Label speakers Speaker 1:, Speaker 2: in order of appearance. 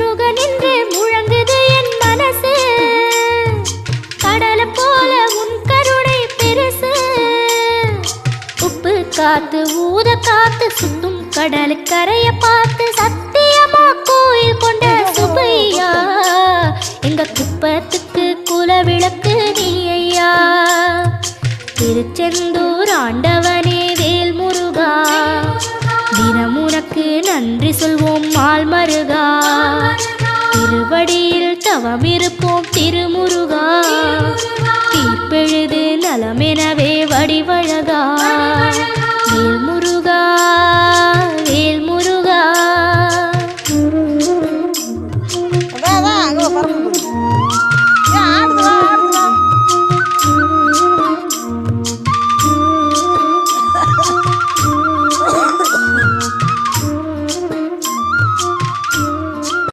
Speaker 1: முருகன் என்று முழங்குது என் மனசு. கடல போல உன் கருணை பெருசு. உப்பு காத்து ஊத காத்து சுத்தும் கடலு கரைய பார்த்து சத்தியமா கோயில் கொண்ட சுப்பையா. எங்க குப்பத்துக்கு குலவிளக்கு நீ ஐயா. திருச்செந்தூர் ஆண்டவனே வேல் முருகா, தினம் உனக்கு நன்றி சொல்வோம் மால் மருகா. திருவடியில் தவம் இருப்போம் திருமுருகா.